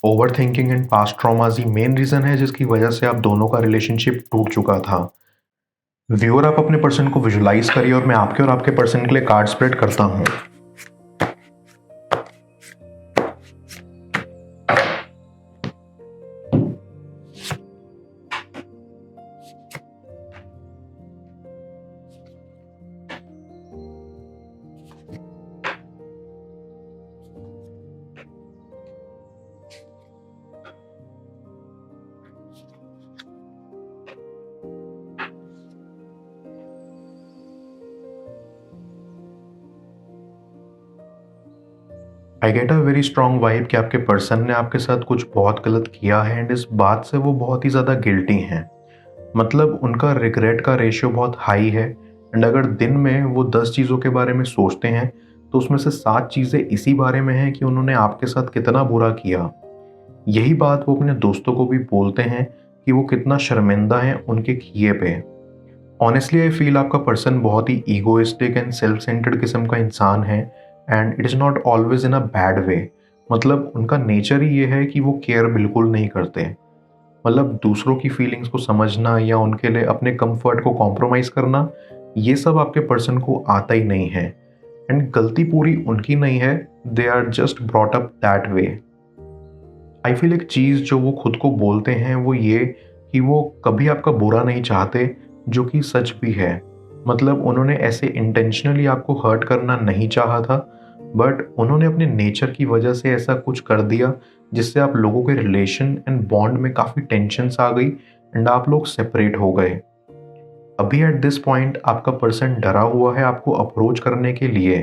Overthinking and past traumas he main reason है जिसकी वजह से आप दोनों का रिलेशनशिप टूट चुका था। व्यूअर, आप अपने पर्सन को विजुलाइज़ करिए और मैं आपके और आपके पर्सन के लिए कार्ड स्प्रेड करता हूँ। I get a very strong vibe कि आपके पर्सन ने आपके साथ कुछ बहुत गलत किया है एंड इस बात से वो बहुत ही ज़्यादा गिल्टी हैं। मतलब उनका रिग्रेट का रेशियो बहुत हाई है एंड अगर दिन में वो 10 चीज़ों के बारे में सोचते हैं तो उसमें से 7 चीज़ें इसी बारे में हैं कि उन्होंने आपके साथ कितना बुरा किया। यही बात वो अपने दोस्तों को भी बोलते हैं कि वो कितना शर्मिंदा हैं उनके किए पे। ऑनेस्टली आई फील आपका पर्सन बहुत ही ईगोइस्टिक एंड सेल्फ सेंटर्ड किस्म का इंसान है and it is not always in a bad way. मतलब उनका नेचर ही ये है कि वो केयर बिल्कुल नहीं करते। मतलब दूसरों की फीलिंग्स को समझना या उनके लिए अपने कंफर्ट को कॉम्प्रोमाइज़ करना, ये सब आपके पर्सन को आता ही नहीं है एंड गलती पूरी उनकी नहीं है, they are just brought up that way. I feel एक चीज़ जो वो खुद को बोलते हैं वो ये कि वो कभी आपका बुरा नहीं चाहते, जो कि सच भी है। मतलब उन्होंने ऐसे इंटेंशनली आपको हर्ट करना नहीं चाहा था, बट उन्होंने अपने नेचर की वजह से ऐसा कुछ कर दिया जिससे आप लोगों के रिलेशन एंड बॉन्ड में काफ़ी टेंशन्स आ गई एंड आप लोग सेपरेट हो गए। अभी एट दिस पॉइंट आपका पर्सन डरा हुआ है आपको अप्रोच करने के लिए।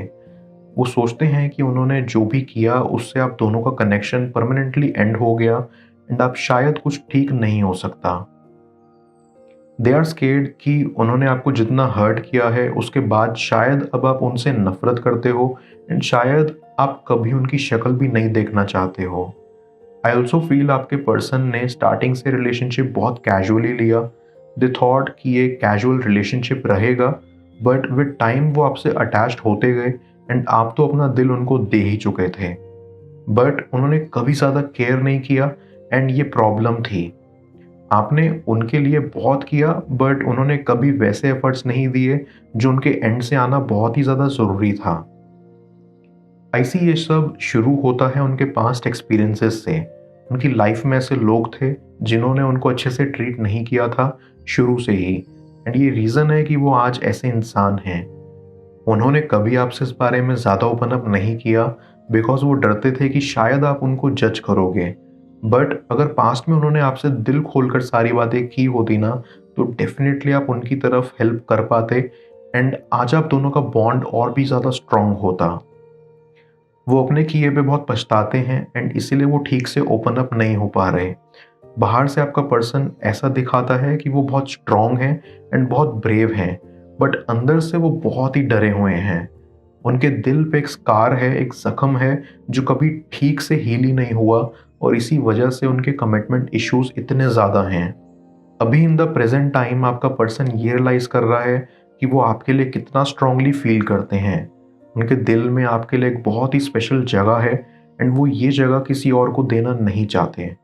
वो सोचते हैं कि उन्होंने जो भी किया उससे आप दोनों का कनेक्शन परमानेंटली एंड हो गया एंड अब शायद कुछ ठीक नहीं हो सकता। दे आर स्केर्ड कि उन्होंने आपको जितना हर्ट किया है उसके बाद शायद अब आप उनसे नफरत करते हो एंड शायद आप कभी उनकी शक्ल भी नहीं देखना चाहते हो। आई ऑल्सो फील आपके पर्सन ने स्टार्टिंग से रिलेशनशिप बहुत कैजुअली लिया। दे थॉट कि ये कैजुअल रिलेशनशिप रहेगा, बट विद टाइम वो आपसे अटैच्ड होते गए एंड आप तो अपना दिल उनको दे ही चुके थे। बट उन्होंने कभी ज़्यादा केयर नहीं किया एंड ये प्रॉब्लम थी। आपने उनके लिए बहुत किया बट उन्होंने कभी वैसे एफर्ट्स नहीं दिए जो उनके एंड से आना बहुत ही ज़्यादा ज़रूरी था। ऐसी ये सब शुरू होता है उनके पास्ट एक्सपीरियंसेस से। उनकी लाइफ में ऐसे लोग थे जिन्होंने उनको अच्छे से ट्रीट नहीं किया था शुरू से ही एंड ये रीज़न है कि वो आज ऐसे इंसान हैं। उन्होंने कभी आपसे इस बारे में ज़्यादा ओपन अप नहीं किया बिकॉज वो डरते थे कि शायद आप उनको जज करोगे। बट अगर पास्ट में उन्होंने आपसे दिल खोलकर सारी बातें की होती ना, तो डेफिनेटली आप उनकी तरफ हेल्प कर पाते एंड आज आप दोनों का बॉन्ड और भी ज़्यादा स्ट्रांग होता। वो अपने किए पे बहुत पछताते हैं एंड इसीलिए वो ठीक से ओपन अप नहीं हो पा रहे। बाहर से आपका पर्सन ऐसा दिखाता है कि वो बहुत स्ट्रांग है एंड बहुत ब्रेव हैं, बट अंदर से वो बहुत ही डरे हुए हैं। उनके दिल पे एक स्कार है, एक जख्म है जो कभी ठीक से हील ही नहीं हुआ और इसी वजह से उनके कमिटमेंट इश्यूज इतने ज़्यादा हैं। अभी इन द प्रेजेंट टाइम आपका पर्सन ये रियलाइज़ कर रहा है कि वो आपके लिए कितना स्ट्रांगली फील करते हैं। उनके दिल में आपके लिए एक बहुत ही स्पेशल जगह है एंड वो ये जगह किसी और को देना नहीं चाहते।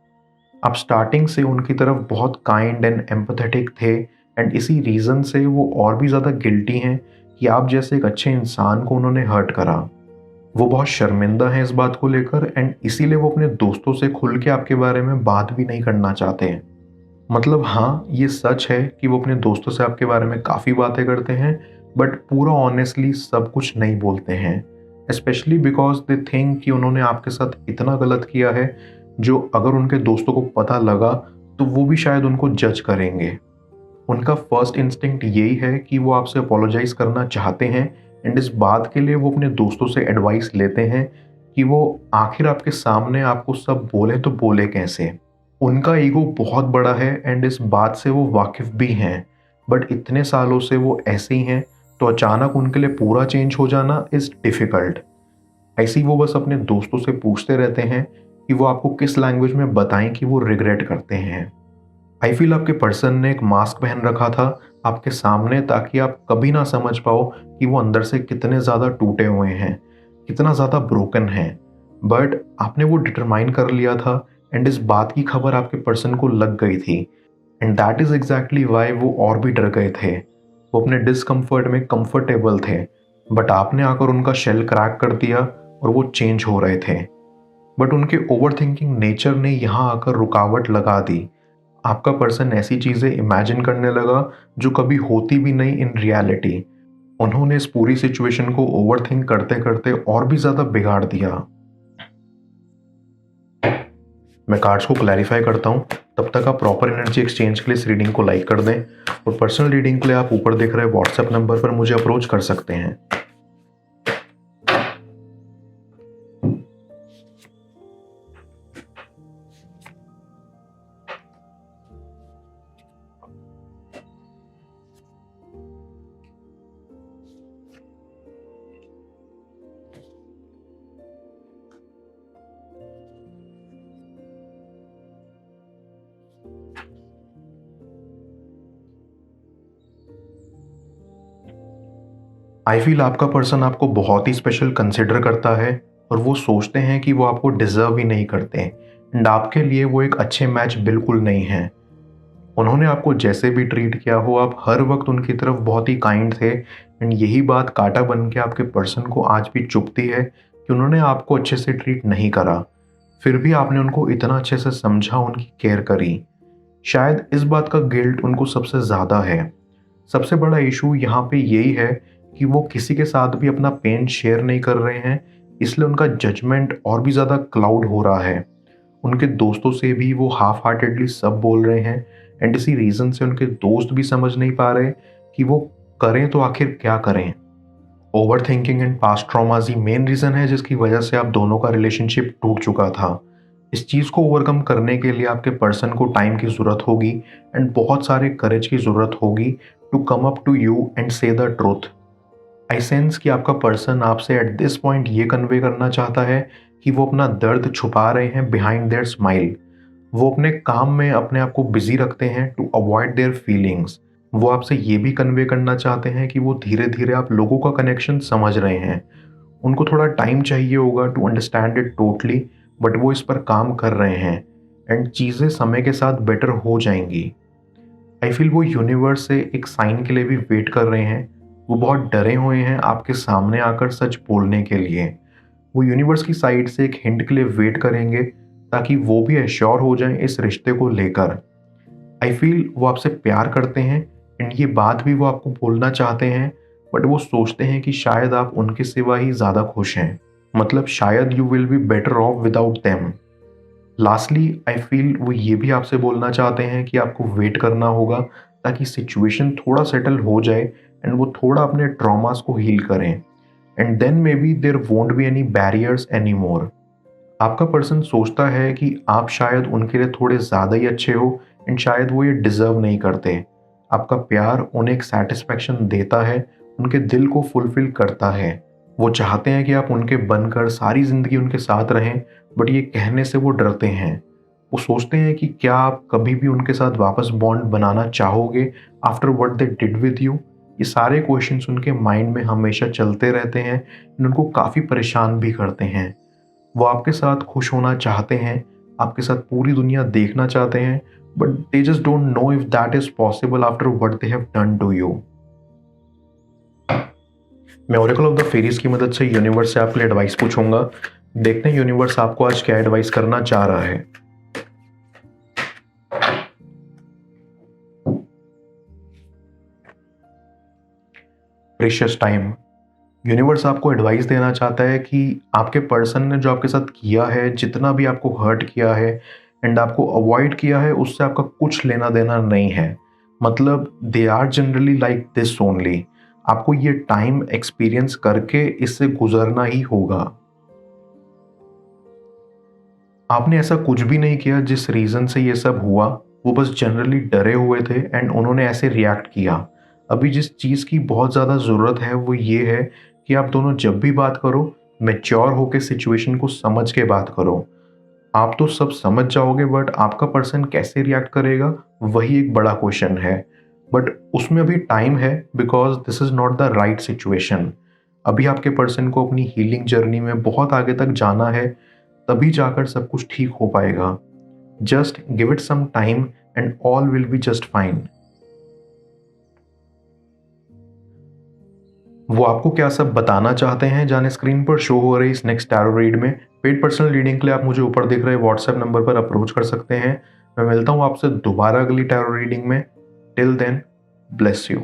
आप स्टार्टिंग से उनकी तरफ बहुत काइंड एंड एम्पैथेटिक थे एंड इसी रीज़न से वो और भी ज़्यादा गिल्टी हैं कि आप जैसे एक अच्छे इंसान को उन्होंने हर्ट करा। वो बहुत शर्मिंदा हैं इस बात को लेकर एंड इसीलिए वो अपने दोस्तों से खुल के आपके बारे में बात भी नहीं करना चाहते हैं। मतलब हाँ, ये सच है कि वो अपने दोस्तों से आपके बारे में काफ़ी बातें करते हैं, बट पूरा ऑनेस्टली सब कुछ नहीं बोलते हैं। स्पेशली बिकॉज दे थिंक कि उन्होंने आपके साथ इतना गलत किया है जो अगर उनके दोस्तों को पता लगा तो वो भी शायद उनको जज करेंगे। उनका फर्स्ट इंस्टिंक्ट यही है कि वो आपसे अपोलोजाइज करना चाहते हैं एंड इस बात के लिए वो अपने दोस्तों से एडवाइस लेते हैं कि वो आखिर आपके सामने आपको सब बोले तो बोले कैसे। उनका ईगो बहुत बड़ा है एंड इस बात से वो वाकिफ़ भी हैं, बट इतने सालों से वो ऐसे ही हैं तो अचानक उनके लिए पूरा चेंज हो जाना इज़ डिफ़िकल्ट। ऐसे ही वो बस अपने दोस्तों से पूछते रहते हैं कि वो आपको किस लैंग्वेज में बताएं कि वो रिग्रेट करते हैं। आई फील आपके पर्सन ने एक मास्क पहन रखा था आपके सामने ताकि आप कभी ना समझ पाओ कि वो अंदर से कितने ज़्यादा टूटे हुए हैं, कितना ज़्यादा ब्रोकन हैं। बट आपने वो डिटरमाइन कर लिया था एंड इस बात की खबर आपके पर्सन को लग गई थी, and that is exactly Y वो और भी डर गए थे। वो अपने डिसकम्फर्ट में कंफर्टेबल थे, बट आपने आकर उनका शेल क्रैक कर दिया और वो चेंज हो रहे थे। बट उनके ओवरथिंकिंग नेचर ने यहाँ आकर रुकावट लगा दी। आपका पर्सन ऐसी चीज़ें इमेजिन करने लगा जो कभी होती भी नहीं इन रियलिटी। उन्होंने इस पूरी सिचुएशन को ओवरथिंक करते करते और भी ज़्यादा बिगाड़ दिया। मैं कार्ड्स को क्लैरिफाई करता हूँ, तब तक आप प्रॉपर एनर्जी एक्सचेंज के लिए इस रीडिंग को लाइक कर दें, और पर्सनल रीडिंग के लिए आप ऊपर दिख रहे व्हाट्सएप नंबर पर मुझे अप्रोच कर सकते हैं। आई फील आपका पर्सन आपको बहुत ही स्पेशल कंसिडर करता है, और वो सोचते हैं कि वो आपको डिजर्व ही नहीं करते, एंड आपके लिए वो एक अच्छे मैच बिल्कुल नहीं है। उन्होंने आपको जैसे भी ट्रीट किया हो, आप हर वक्त उनकी तरफ बहुत ही काइंड थे, एंड यही बात कांटा बन के आपके पर्सन को आज भी चुभती है कि उन्होंने आपको अच्छे से ट्रीट नहीं करा। फिर भी आपने उनको इतना अच्छे से समझा, उनकी केयर करी। शायद इस बात का गिल्ट उनको सबसे ज़्यादा है। सबसे बड़ा इशू यहाँ पे यही है कि वो किसी के साथ भी अपना पेन शेयर नहीं कर रहे हैं, इसलिए उनका जजमेंट और भी ज़्यादा क्लाउड हो रहा है। उनके दोस्तों से भी वो हाफ हार्टेडली सब बोल रहे हैं, एंड इसी रीज़न से उनके दोस्त भी समझ नहीं पा रहे कि वो करें तो आखिर क्या करें। Over thinking and past traumas he main reason है जिसकी वजह से आप दोनों का रिलेशनशिप टूट चुका था। इस चीज़ को ओवरकम करने के लिए आपके पर्सन को टाइम की ज़रूरत होगी, एंड बहुत सारे करेज की ज़रूरत होगी to come up to you and say the truth. I sense कि आपका पर्सन आपसे एट दिस पॉइंट ये कन्वे करना चाहता है कि वो अपना दर्द छुपा रहे हैं बिहाइंड देयर स्माइल। वो अपने काम में अपने आप को बिजी रखते हैं टू अवॉइड देयर फीलिंग्स। वो आपसे ये भी कन्वे करना चाहते हैं कि वो धीरे धीरे आप लोगों का कनेक्शन समझ रहे हैं। उनको थोड़ा टाइम चाहिए होगा to understand it totally, but वो इस पर काम कर रहे हैं, एंड चीज़ें समय के साथ बेटर हो जाएंगी। आई फील वो यूनिवर्स से एक साइन के लिए भी वेट कर रहे हैं। वो बहुत डरे हुए हैं आपके सामने आकर सच बोलने के लिए। वो यूनिवर्स की साइड से एक हिंट के लिए वेट करेंगे ताकि वो भी एश्योर हो जाएं इस रिश्ते को लेकर। आई फील वो आपसे प्यार करते हैं, एंड ये बात भी वो आपको बोलना चाहते हैं, बट वो सोचते हैं कि शायद आप उनके सिवा ही ज़्यादा खुश हैं। मतलब शायद you will be better of without them. Lastly I feel वो ये भी आपसे बोलना चाहते हैं कि आपको वेट करना होगा ताकि सिचुएशन थोड़ा सेटल हो जाए, एंड वो थोड़ा अपने ट्रॉमास को हील करें, and then maybe there won't be any barriers any more. आपका पर्सन सोचता है कि आप शायद उनके लिए थोड़े ज़्यादा ही अच्छे हो, एंड शायद वो ये डिज़र्व नहीं करते। आपका प्यार उन्हें एक सेटिस्फैक्शन देता है, उनके दिल को फुलफिल करता है। वो चाहते हैं कि आप उनके बनकर सारी ज़िंदगी उनके साथ रहें, बट ये कहने से वो डरते हैं। वो सोचते हैं कि क्या आप कभी भी उनके साथ वापस बॉन्ड बनाना चाहोगे after what they did with you. ये सारे क्वेश्चंस उनके माइंड में हमेशा चलते रहते हैं, उनको काफ़ी परेशान भी करते हैं। वो आपके साथ खुश होना चाहते हैं, आपके साथ पूरी दुनिया देखना चाहते हैं, but they just don't know if that is possible after what they have done to you. मैं ओरेकल ऑफ द फेरीज की मदद से यूनिवर्स से आपके लिए एडवाइस पूछूंगा। देखते हैं यूनिवर्स आपको आज क्या एडवाइस करना चाह रहा है। Precious time. यूनिवर्स आपको एडवाइस देना चाहता है कि आपके पर्सन ने जो आपके साथ किया है, जितना भी आपको हर्ट किया है एंड आपको अवॉइड किया है, उससे आपका कुछ लेना देना नहीं है। मतलब they are generally like this only. आपको ये टाइम एक्सपीरियंस करके इससे गुजरना ही होगा। आपने ऐसा कुछ भी नहीं किया जिस रीज़न से ये सब हुआ। वो बस जनरली डरे हुए थे एंड उन्होंने ऐसे रिएक्ट किया। अभी जिस चीज़ की बहुत ज़्यादा ज़रूरत है वो ये है कि आप दोनों जब भी बात करो, मैच्योर होकर सिचुएशन को समझ के बात करो। आप तो सब समझ जाओगे, बट आपका पर्सन कैसे रिएक्ट करेगा वही एक बड़ा क्वेश्चन है। बट उसमें अभी टाइम है, because this is not the right situation. अभी आपके पर्सन को अपनी हीलिंग जर्नी में बहुत आगे तक जाना है, तभी जाकर सब कुछ ठीक हो पाएगा। Just give it some time and all will be just fine. वो आपको क्या सब बताना चाहते हैं, जाने स्क्रीन पर शो हो रही इस नेक्स्ट टैरो रीड में। पेड पर्सनल रीडिंग के लिए आप मुझे ऊपर दिख रहे व्हाट्सएप नंबर पर अप्रोच कर सकते हैं। मैं मिलता हूँ आपसे दोबारा अगली टैरो रीडिंग में। Till then, bless you.